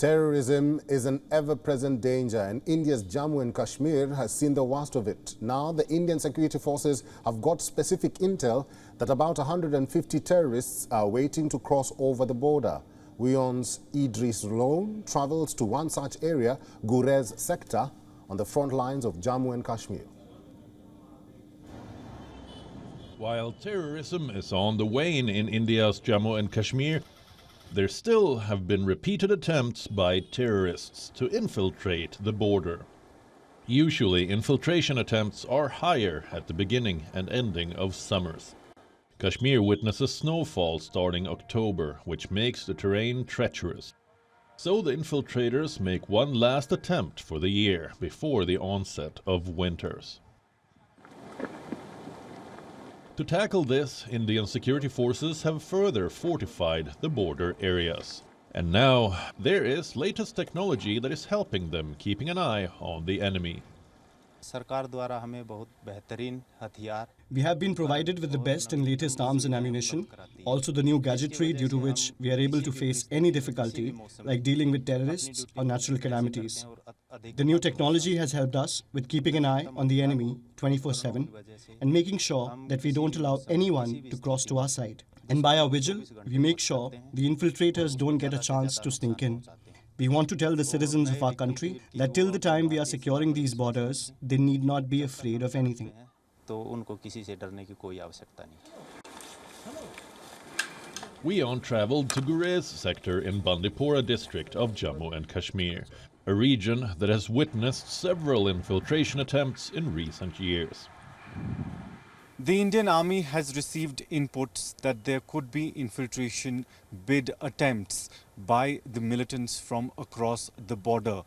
Terrorism is an ever-present danger, and India's Jammu and Kashmir has seen the worst of it. Now, the Indian security forces have got specific intel that about 150 terrorists are waiting to cross over the border. WION's Idris Lone travels to one such area, Gurez sector, on the front lines of Jammu and Kashmir. While terrorism is on the wane in India's Jammu and Kashmir, there still have been repeated attempts by terrorists to infiltrate the border. Usually, infiltration attempts are higher at the beginning and ending of summers. Kashmir witnesses snowfall starting October, which makes the terrain treacherous. So the infiltrators make one last attempt for the year before the onset of winters. To tackle this, Indian security forces have further fortified the border areas. And now there is latest technology that is helping them, keeping an eye on the enemy. We have been provided with the best and latest arms and ammunition, also the new gadgetry due to which we are able to face any difficulty, like dealing with terrorists or natural calamities. The new technology has helped us with keeping an eye on the enemy 24/7 and making sure that we don't allow anyone to cross to our side. And by our vigil, we make sure the infiltrators don't get a chance to sneak in. We want to tell the citizens of our country that till the time we are securing these borders, they need not be afraid of anything. WION traveled to Gurez sector in Bandipora district of Jammu and Kashmir, a region that has witnessed several infiltration attempts in recent years. The Indian Army has received inputs that there could be infiltration bid attempts by the militants from across the border.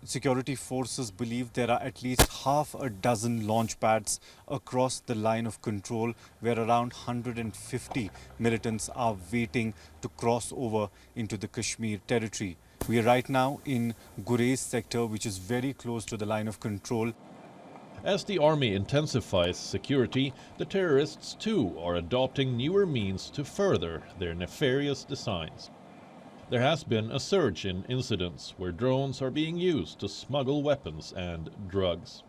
Security forces believe there are at least half a dozen launch pads across the line of control where around 150 militants are waiting to cross over into the Kashmir territory. We are right now in Gurez sector, which is very close to the line of control. As the army intensifies security, the terrorists too are adopting newer means to further their nefarious designs. There has been a surge in incidents where drones are being used to smuggle weapons and drugs.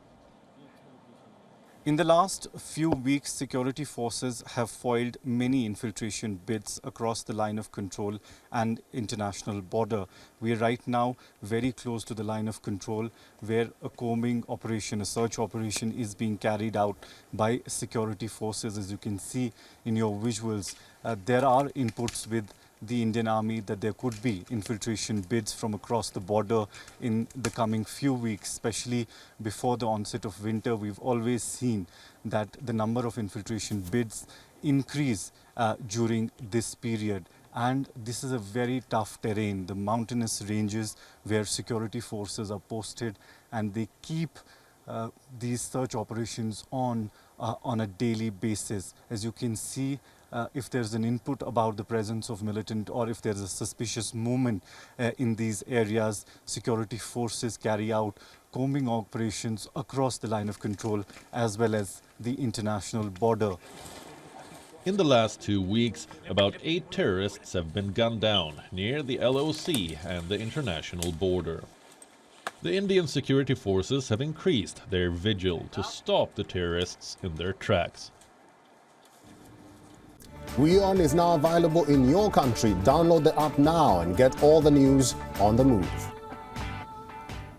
In the last few weeks, security forces have foiled many infiltration bids across the line of control and international border. We are right now very close to the line of control where a combing operation, a search operation is being carried out by security forces. As you can see in your visuals, there are inputs with the Indian Army that there could be infiltration bids from across the border in the coming few weeks, especially before the onset of winter. We've always seen that the number of infiltration bids increase during this period. And this is a very tough terrain, the mountainous ranges where security forces are posted, and they keep these search operations on a daily basis. As you can see, if there's an input about the presence of militant or if there's a suspicious movement in these areas, security forces carry out combing operations across the line of control as well as the international border. In the last 2 weeks, about 8 terrorists have been gunned down near the LoC and the international border. The Indian security forces have increased their vigil to stop the terrorists in their tracks. WION is now available in your country. Download the app now and get all the news on the move.